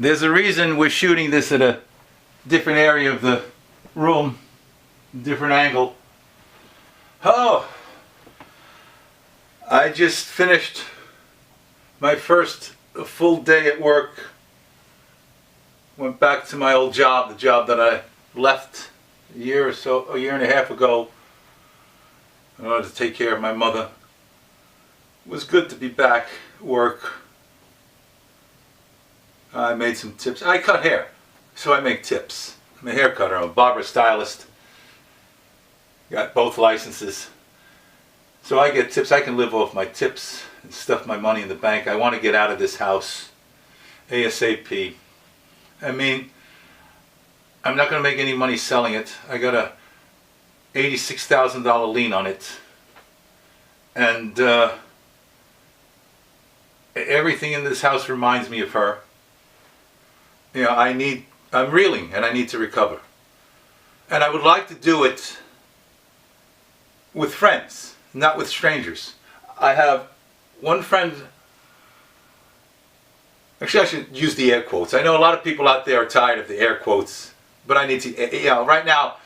There's a reason we're shooting this at a different area of the room, different angle. Oh, I just finished my first full day at work. Went back to my old job, the job that I left a year and a half ago in order to take care of my mother. It was good to be back at work. I made some tips. I cut hair, so I make tips. I'm a hair cutter. I'm a barber stylist. Got both licenses. So I get tips. I can live off my tips and stuff my money in the bank. I want to get out of this house ASAP. I mean, I'm not going to make any money selling it. I got a $86,000 lien on it. And everything in this house reminds me of her. You know, I'm reeling and I need to recover. And I would like to do it with friends, not with strangers. I have one friend, actually I should use the air quotes. I know a lot of people out there are tired of the air quotes, but I need to, you know, right now,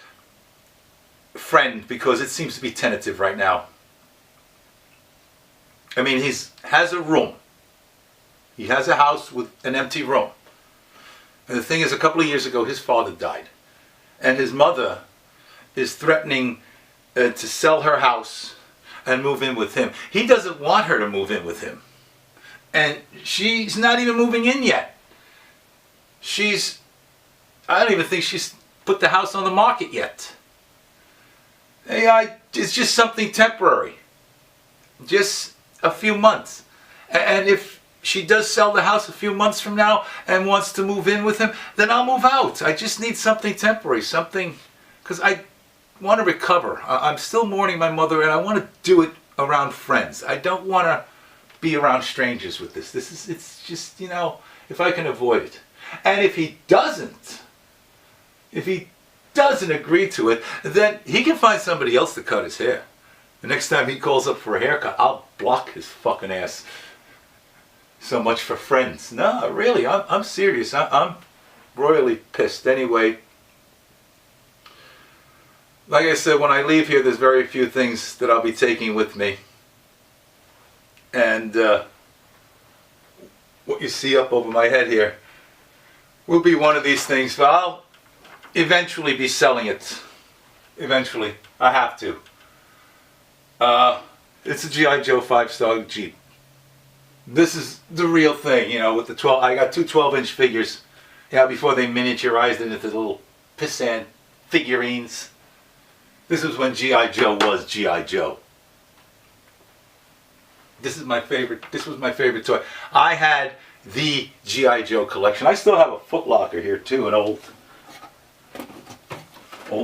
friend, because it seems to be tentative right now. I mean, he has a room. He has a house with an empty room. And the thing is, a couple of years ago, his father died. And his mother is threatening to sell her house and move in with him. He doesn't want her to move in with him. And she's not even moving in yet. I don't even think she's put the house on the market yet. It's just something temporary. Just a few months. And if she does sell the house a few months from now and wants to move in with him, then I'll move out. I just need something temporary, something, because I want to recover. I'm still mourning my mother and I want to do it around friends. I don't want to be around strangers with this. It's just, you know, if I can avoid it. And if he doesn't agree to it, then he can find somebody else to cut his hair. The next time he calls up for a haircut, I'll block his fucking ass. So much for friends. No, really, I'm serious. I'm royally pissed. Anyway, like I said, when I leave here, there's very few things that I'll be taking with me. And what you see up over my head here will be one of these things. But I'll eventually be selling it. Eventually. I have to. It's a G.I. Joe 5-star Jeep. This is the real thing, you know, with the 12. I got two 12-inch figures. Yeah, before they miniaturized it into little pissant figurines. This is when G.I. Joe was G.I. Joe. This was my favorite toy. I had the G.I. Joe collection. I still have a Foot Locker here too, an old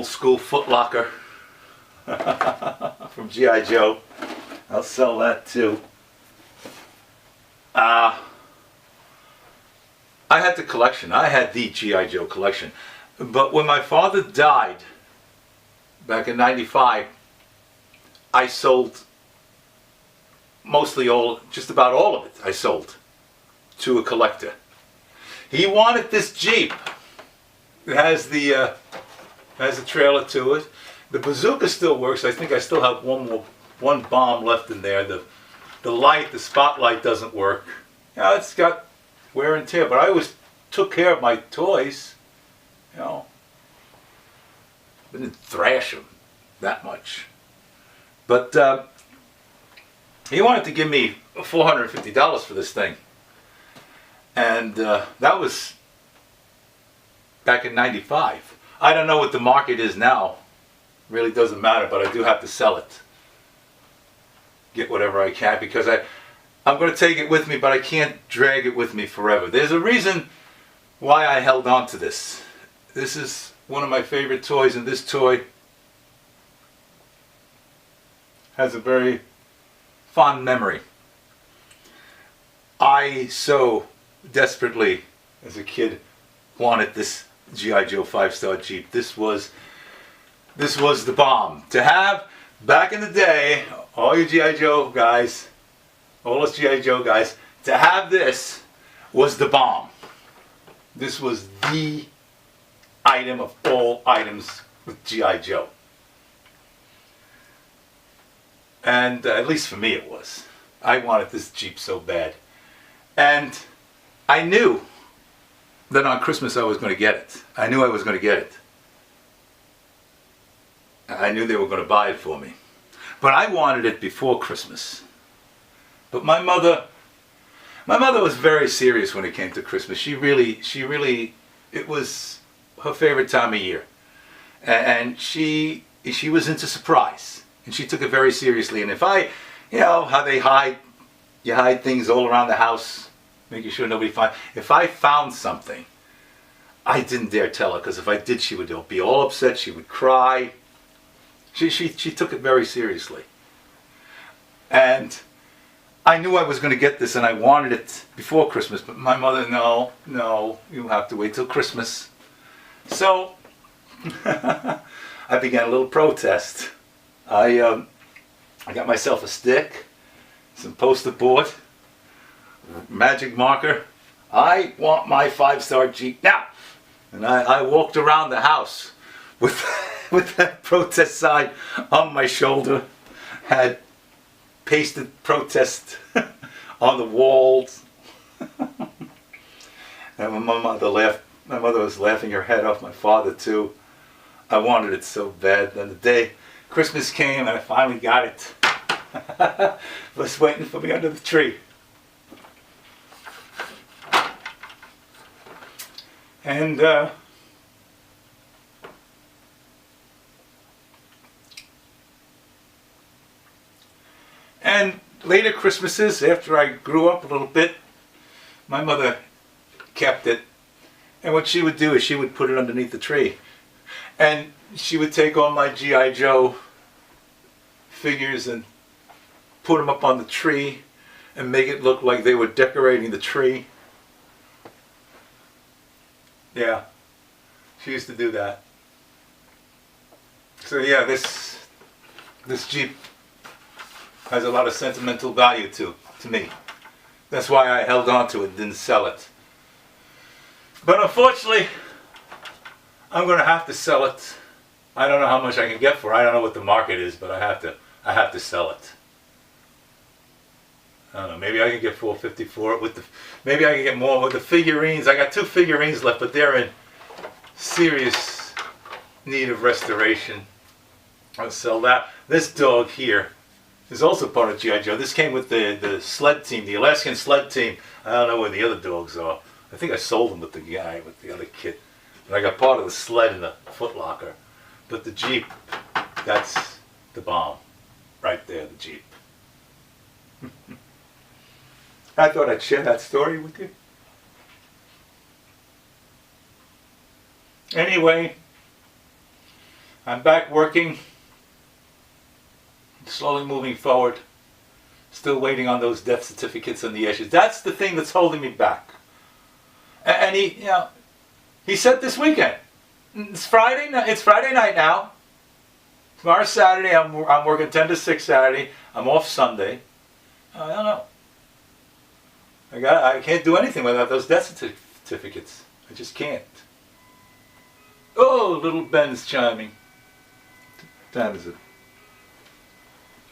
school Foot Locker from G.I. Joe. I'll sell that too. I had the collection. I had the G.I. Joe collection. But when my father died back in '95, I sold just about all of it I sold to a collector. He wanted this Jeep. It has a trailer to it. The bazooka still works. I think I still have one bomb left in there. The spotlight doesn't work. Yeah, it's got wear and tear, but I always took care of my toys. You know, didn't thrash them that much. But he wanted to give me $450 for this thing. And that was back in '95. I don't know what the market is now. Really doesn't matter, but I do have to sell it. Get whatever I can, because I'm going to take it with me, but I can't drag it with me forever. There's a reason why I held on to this. This is one of my favorite toys, and this toy has a very fond memory. I so desperately, as a kid, wanted this G.I. Joe 5-star Jeep. This was the bomb. To have, back in the day, all you G.I. Joe guys, all us G.I. Joe guys, to have this was the bomb. This was the item of all items with G.I. Joe. And at least for me it was. I wanted this Jeep so bad. And I knew that on Christmas I was going to get it. I knew I was going to get it. I knew they were going to buy it for me. But I wanted it before Christmas. But my mother was very serious when it came to Christmas. She really, it was her favorite time of year. And she was into surprise. And she took it very seriously. And if I, you know, how they you hide things all around the house, making sure nobody finds. If I found something, I didn't dare tell her, because if I did, she would be all upset. She would cry. She took it very seriously. And I knew I was going to get this, and I wanted it before Christmas. But my mother, no, you have to wait till Christmas. So I began a little protest. I got myself a stick, some poster board, magic marker. I want my 5-star Jeep now. And I walked around the house with with that protest sign on my shoulder, had pasted protest on the walls. And my mother laughed. My mother was laughing her head off, my father too. I wanted it so bad. Then the day Christmas came and I finally got it. It was waiting for me under the tree. And later Christmases, after I grew up a little bit, my mother kept it. And what she would do is she would put it underneath the tree. And she would take all my G.I. Joe figures and put them up on the tree and make it look like they were decorating the tree. Yeah, she used to do that. So yeah, this Jeep has a lot of sentimental value to me. That's why I held on to it, didn't sell it. But unfortunately, I'm going to have to sell it. I don't know how much I can get for it. I don't know what the market is, but I have to sell it. I don't know. Maybe I can get $450 for it. Maybe I can get more with the figurines. I got 2 figurines left, but they're in serious need of restoration. I'll sell that. This dog here is also part of G.I. Joe. This came with the sled team, the Alaskan sled team. I don't know where the other dogs are. I think I sold them with the guy, with the other kid. And I got part of the sled in the Foot Locker. But the Jeep, that's the bomb. Right there, the Jeep. I thought I'd share that story with you. Anyway, I'm back working. Slowly moving forward. Still waiting on those death certificates and the issues. That's the thing that's holding me back. And he said this weekend. It's Friday night now. Tomorrow's Saturday. I'm working 10 to 6 Saturday. I'm off Sunday. I don't know. I can't do anything without those death certificates. I just can't. Oh, little Ben's chiming. What time is it?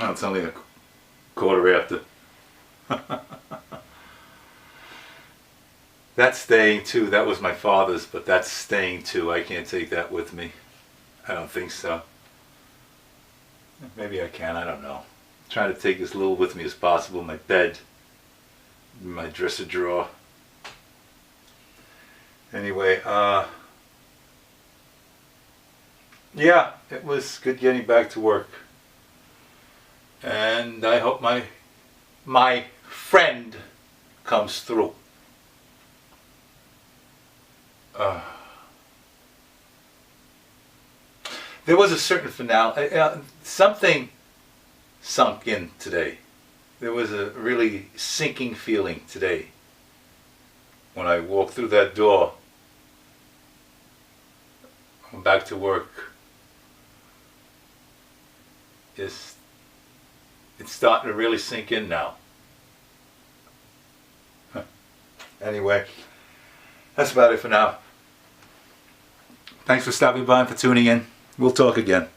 Oh, it's only a quarter after. That's staying too. That was my father's, but that's staying too. I can't take that with me. I don't think so. Maybe I can. I don't know. I'm trying to take as little with me as possible. My bed, my dresser drawer. Anyway, yeah, it was good getting back to work. And I hope my friend comes through. There was a certain finale. Something sunk in today. There was a really sinking feeling today when I walked through that door. I'm back to work. It's starting to really sink in now. Anyway, That's about it for now. Thanks for stopping by and for tuning in. We'll talk again.